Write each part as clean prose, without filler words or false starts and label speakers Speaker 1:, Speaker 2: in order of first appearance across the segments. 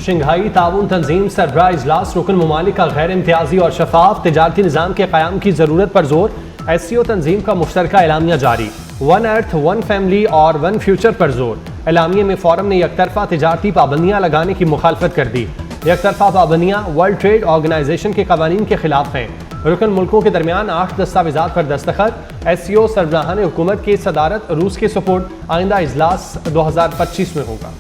Speaker 1: Shanghai ताउन तंजीम सरबराह इजलास रुकन ममालिक का गैर इम्तियाजी और शफाफ तिजारती निज़ाम के क़याम की ज़रूरत पर जोर। SCO तंजीम का मुश्तरका एलामिया जारी। वन अर्थ वन फैमिली और वन फ्यूचर पर जोर। एलामिया में फोरम ने यकतरफा तिजारती पाबंदियाँ लगाने की मुखालफत कर दी। यकतरफा पाबंदियाँ वर्ल्ड ट्रेड ऑर्गेनाइजेशन के कवानीन के खिलाफ हैं। रुकन मुल्कों के दरमियान 8 दस्तावेजात पर दस्तखत। SCO सरबराहान हुकूमत की सदारत रूस के सपोर्ट। आइंदा इजलास 2025 में होगा।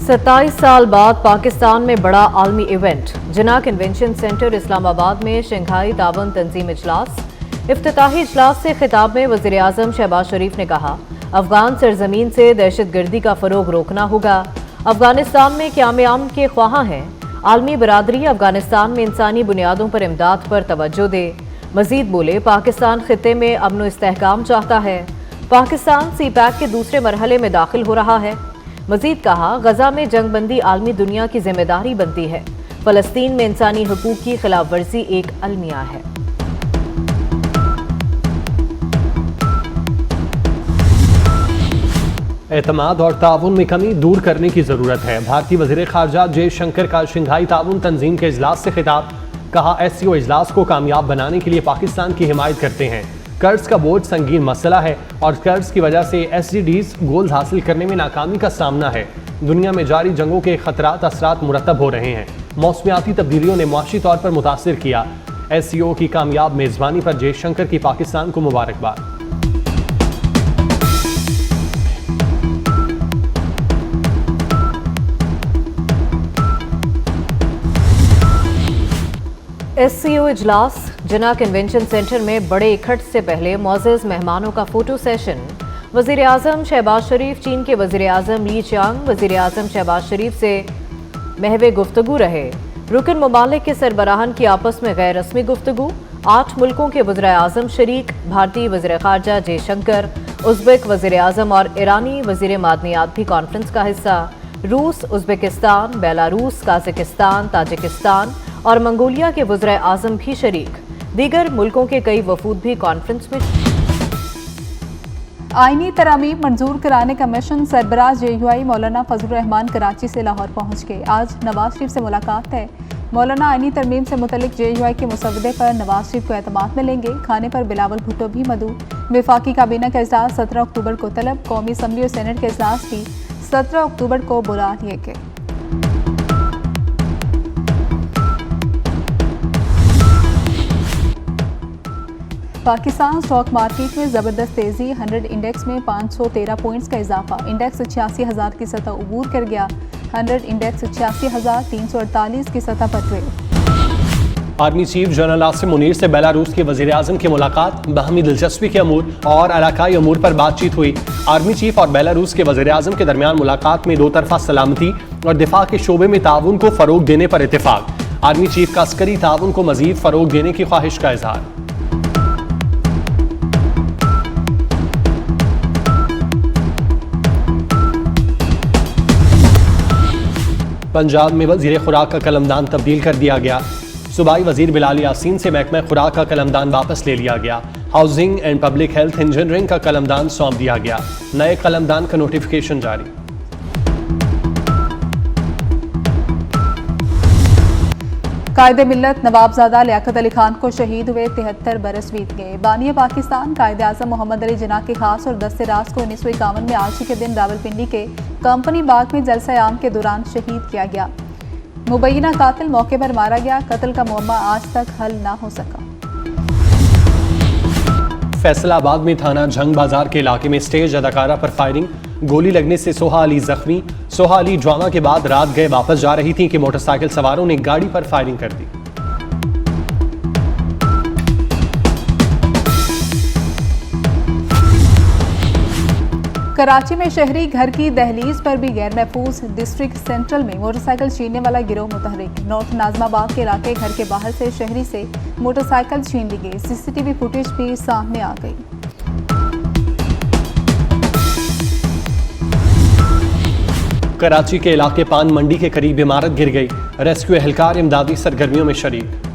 Speaker 2: 27 साल बाद पाकिस्तान में बड़ा आलमी इवेंट। जिना कन्वेंशन सेंटर इस्लामाबाद में शंघाई ताउन तंजीम इजलास। इफ्तिताही इजलास से खिताब में वज़ीर आज़म शहबाज शरीफ ने कहा, अफगान सरजमीन से दहशतगर्दी का फरोग रोकना होगा। अफगानिस्तान में क़याम के ख्वाहां हैं। आलमी बरादरी अफगानिस्तान में इंसानी बुनियादों पर इमदाद पर तवज्जो दे। मजीद बोले, पाकिस्तान खित्ते में अमन व इस्तेहकाम चाहता है। पाकिस्तान CPAC के दूसरे मरहले में दाखिल हो रहा है। मजीद कहा, गजा में जंगबंदी आलमी दुनिया की जिम्मेदारी बनती है। फलस्तीन में इंसानी हकूक की खिलाफ वर्जी एक अलमिया है।
Speaker 1: एतमाद और ताउन में कमी दूर करने की जरूरत है। भारतीय वज़ीर ख़ारजा जयशंकर का शंघाई ताउन तंजीम के इजलास से खिताब। कहा, SCO इजलास को कामयाब बनाने के लिए पाकिस्तान की हिमायत करते हैं। कर्ज का बोझ संगीन मसला है और कर्ज की वजह से SDGs गोल्स हासिल करने में नाकामी का सामना है। दुनिया में जारी जंगों के खतरात असरात मुरतब हो रहे हैं। मौसमियाती तब्दीलियों ने मुआशी तौर पर मुतासिर किया। SCO की कामयाब मेज़बानी पर जयशंकर की पाकिस्तान को मुबारकबाद।
Speaker 2: SCO इजलास। जिना कन्वेंशन सेंटर में बड़े इकट्ठ से पहले मौजूद मेहमानों का फोटो सेशन। वज़ीर आज़म शहबाज शरीफ चीन के वज़ीर आज़म ली चांग वज़ीर आज़म शहबाज शरीफ से महवे गुफ्तगू रहे। रुकन ममालिक के सरबराहान की आपस में गैर रस्मी गुफ्तगू। 8 मुल्कों के वज़ीर आज़म शरीक। भारतीय वज़ीर ख़ारजा जयशंकर, उज़्बेक वज़ीर आज़म और ईरानी वज़ीर मादनियात भी कॉन्फ्रेंस का हिस्सा। रूस, उज़्बेकिस्तान, बेलारूस, काज़ाकिस्तान, ताजिकिस्तान और मंगोलिया के वज़ीर आज़म भी शरीक। दीगर मुल्कों के कई वफूद भी कॉन्फ्रेंस में।
Speaker 3: आईनी तरामीम मंजूर कराने का मिशन। सरबराह JUI मौलाना फजलुर रहमान कराची से लाहौर पहुँच गए। आज नवाज शरीफ से मुलाकात है। मौलाना आईनी तरमीम से मुतल्लिक JUI के मुसवदे पर नवाज शरीफ को एतमाद में लेंगे। खाने पर बिलावल भुट्टो भी मदऊ। वफाकी काबीना का इजलास 17 अक्टूबर को तलब। कौमी असम्बली और सेनेट के इजलास भी 17 अक्टूबर को बुला लिए गए। पाकिस्तान स्टॉक मार्केट में ज़बरदस्त तेज़ी। 100 इंडेक्स में 513 पॉइंट्स का इजाफा। इंडेक्स 86,000 की सतह अबूर कर गया। 100 इंडेक्स 86,348 की सतह पर trade.
Speaker 1: Army chief general Asim Munir से बेलारूस के वज़ीर आज़म की मुलाकात। बाहमी दिलचस्पी के अमूर और इलाकाई अमूर पर बातचीत हुई। आर्मी चीफ और बेलारूस के वज़ीर आज़म के दरमियान मुलाकात में 2 तरफ़ा सलामती और दिफा के शोबे में ताउन को फ़रोग देने पर इत्तेफाक। आर्मी चीफ का अस्करी ताउन को मज़ीद फ़रोग देने की ख्वाहिश का इजहार। पंजाब में वज़ीर खुराक का कलमदान तब्दील कर दिया गया। सूबाई वज़ीर बिलाल यासीन से महकमा खुराक का कलमदान वापस ले लिया गया। Housing and public health engineering का कलमदान सौंप दिया गया। नए कलमदान का नोटिफिकेशन जारी।
Speaker 3: कायदे मिल्लत नवाबजादा लियाकत अली खान को शहीद हुए 73 बरस बीत गए। बानिया पाकिस्तान कायदे आज़म मोहम्मद अली जिन्ना के खास और दस्ते राज को 1951 में आज ही के दिन रावलपिंडी के कंपनी बाग में जलसा आम के दौरान शहीद किया गया। मुबैना कातिल मौके पर मारा गया। कत्ल का मुअम्मा आज तक हल ना हो सका।
Speaker 1: फैसलाबाद में थाना झंग बाजार के इलाके में स्टेज अदाकारा पर फायरिंग। गोली लगने से सोहा अली जख्मी। सोहा अली ड्रामा के बाद रात गए वापस जा रही थी कि मोटरसाइकिल सवारों ने गाड़ी पर फायरिंग कर दी।
Speaker 3: कराची में शहरी घर की दहलीज पर भी गैर महफूज। डिस्ट्रिक्ट सेंट्रल में मोटरसाइकिल छीनने वाला गिरोह मुतहरिक। नॉर्थ नाजमाबाद के इलाके घर के बाहर से शहरी से मोटरसाइकिल छीन ली गई। CCTV फुटेज भी सामने आ गई।
Speaker 1: कराची के इलाके पान मंडी के करीब इमारत गिर गई। रेस्क्यू एहलकार इमदादी सरगर्मियों में शरीक।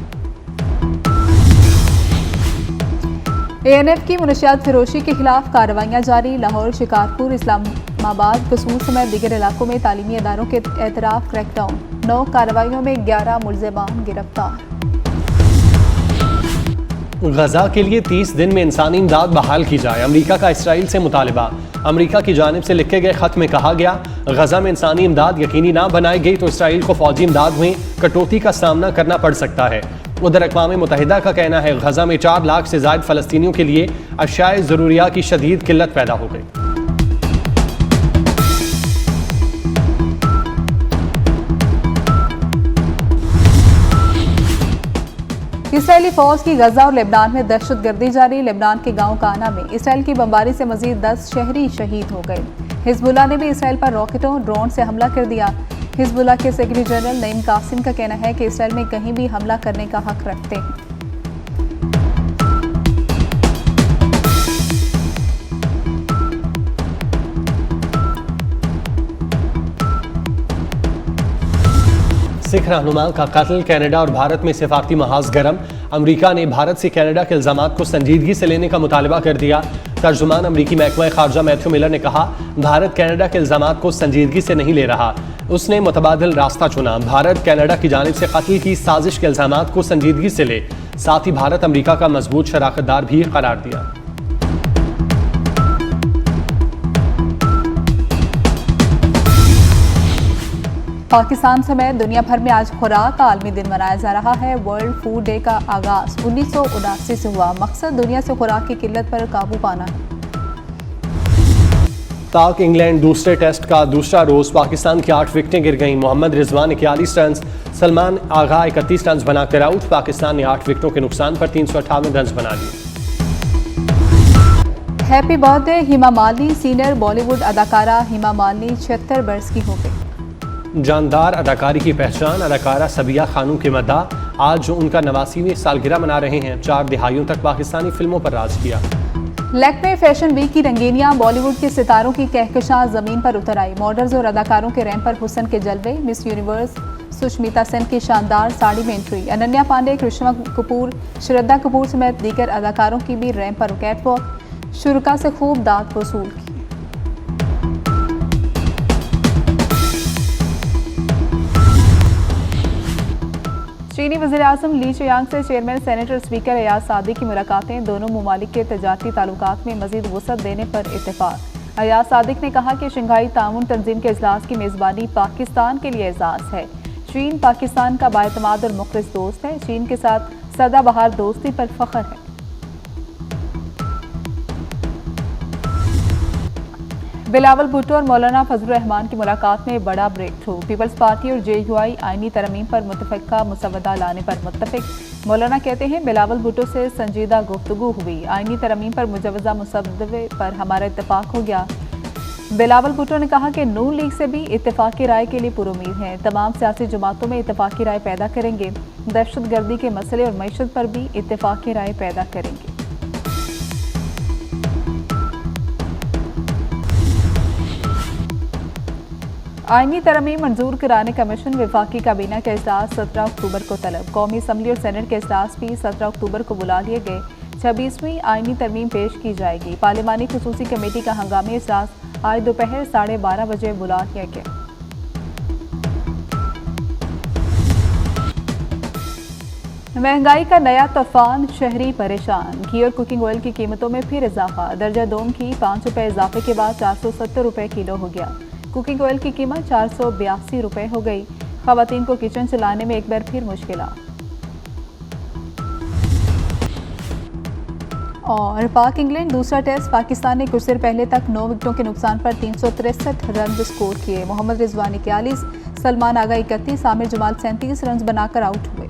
Speaker 3: ANF की मुनशियात फरोशी के खिलाफ कार्रवाइयाँ जारी। लाहौर, शिकारपुर, इस्लामाबाद, कसूर समेत दीगर इलाकों में तालीमी इदारों के एतराफ क्रैकडाउन। 9 कार्रवाइयों में 11 मुल्ज़िमान गिरफ्तार।
Speaker 1: गजा के लिए 30 दिन में इंसानी इमदाद बहाल की जाए, अमरीका का इसराइल से मुतालबा। अमरीका की जानिब से लिखे गए खत में कहा गया, गजा में इंसानी इमदाद यकीनी ना बनाई गई तो इसराइल को फौजी इमदाद में कटौती का सामना करना पड़ सकता है। उधर अक़वाम मुत्तहिदा का कहना है, गजा में 4 लाख से ज़ायद फ़लस्तीनियों के लिए अशियाए ज़रूरिया की शदीद किल्लत पैदा हो गई।
Speaker 3: इसराइली फौज की गजा और लेबनान में दहशतगर्दी जारी। लेबनान के गांव काना में इसराइल की बमबारी से मजीद 10 शहरी शहीद हो गए। हिजबुल्लाह ने भी इसराइल पर रॉकेटों ड्रोन से हमला कर दिया। हिजबुल्लाह के सेक्रेटरी जनरल नईम कासिम का कहना है कि इसराइल में कहीं भी हमला करने का हक रखते हैं।
Speaker 1: सिख रहनुमा का कत्ल, कनाडा और भारत में सिफारती महाज गर्म। अमरीका ने भारत से कनाडा के इल्जामात को संजीदगी से लेने का मुतालबा कर दिया। तर्जुमान अमरीकी महकमा खारजा मैथ्यू मिलर ने कहा, भारत कनाडा के इल्जामात को संजीदगी से नहीं ले रहा। उसने मुतबादिल रास्ता चुना। भारत कनाडा की जानिब से कत्ल की साजिश के इल्जामात को संजीदगी से ले, साथ ही भारत अमरीका का मजबूत शराकतदार भी करार दिया।
Speaker 3: पाकिस्तान समेत दुनिया भर में आज खुराक का आलमी दिन मनाया जा रहा है। वर्ल्ड फूड डे का आगाज 1979 से हुआ। मकसद दुनिया से खुराक की किल्लत पर काबू पाना है।
Speaker 1: पाक इंग्लैंड दूसरे टेस्ट का दूसरा रोज पाकिस्तान की 8 विकेटें गिर गईं। मोहम्मद रिजवान 41 रन, सलमान आगा 31 रन बनाकर आउट। पाकिस्तान ने 8 विकेटों के नुकसान पर 358 रन बना लिए।
Speaker 3: हैप्पी बर्थडे हिमा मालिनी। सीनियर बॉलीवुड अदाकारा हिमा मालिनी 76 बरस की हो गई।
Speaker 1: जानदार अदाकारी की पहचान अदाकारा सबिया खानूम की मद्दाह आज उनका 89वीं सालगिरह मना रहे हैं। 4 दिहाइयों तक पाकिस्तानी फिल्मों पर राज किया।
Speaker 3: लखनऊ फैशन वीक की रंगीनियां, बॉलीवुड के सितारों की कहकशां जमीन पर उतर आई। मॉडल्स और अदाकारों के रैंप पर हुस्न के जलवे। मिस यूनिवर्स सुष्मिता सेन की शानदार साड़ी में एंट्री। अनन्या पांडे, कृष्णा कपूर, श्रद्धा कपूर समेत दीगर अदाकारों की भी रैंप पर कैटवॉक। शुरका से खूब दाद वसूल की। चीनी वज़ीर-ए-आज़म ली चियांग से चेयरमैन सेनेटर स्पीकर अयाज सादी की मुलाकातें। दोनों ममालिक के तजारती ताल्लुकात में मजीद वसअत देने पर इत्तेफाक। अयाज सादिक ने कहा कि शंघाई ताउन तंजीम के इजलास की मेज़बानी पाकिस्तान के लिए एजाज़ है। चीन पाकिस्तान का बाएतमाद और मुखलिस दोस्त है। चीन के साथ सदाबहार दोस्ती पर फख्र है। बिलावल भुट्टो और मौलाना फजलुर रहमान की मुलाकात में बड़ा ब्रेक थ्रू। पीपल्स पार्टी और JUI आईनी तरमीम पर मुतफ़िक़ा मुसवदा लाने पर मुत्तफ़िक़। मौलाना कहते हैं, बिलावल भुट्टो से संजीदा गुफ्तगू हुई। आईनी तरमीम पर मुजवज़ा मुसवदे पर हमारा इत्तफ़ाक़ हो गया। बिलावल भुट्टो ने कहा कि नून लीग से भी इत्तफ़ाक़ी राय के लिए पुरुमीद हैं। तमाम सियासी जमातों में इत्तफ़ाक़ी राय पैदा करेंगे। दहशतगर्दी के मसले और मईशत पर भी इत्तफ़ाक़ी राय पैदा करेंगे। आईनी तरमीम मंजूर कराने कमीशन वफाकी काबीना का इजलास 17 अक्टूबर को तलब। कौमी असम्बली और सेनेट के इजलास भी 17 अक्टूबर को बुला लिए गए। 26वीं आईनी तरमीम पेश की जाएगी। पार्लिमानी खुसूसी कमेटी का हंगामी इजलास आज दोपहर 12:30 बजे बुला लिया गया। महंगाई का नया तूफान, शहरी परेशान। घी और कुकिंग ऑयल की कीमतों में फिर इजाफा। दर्जा दोम घी 5 रुपये इजाफे के बाद 470 रुपये किलो हो गया। कुकिंग ऑयल की कीमत 482 रुपये हो गई। खवातीन को किचन चलाने में एक बार फिर मुश्किलात। और पाक इंग्लैंड दूसरा टेस्ट। पाकिस्तान ने कुछ देर पहले तक 9 विकेटों के नुकसान पर 363 रन स्कोर किए। मोहम्मद रिजवान 41, सलमान आगा 31, आमिर जमाल 37 रन बनाकर आउट हुए।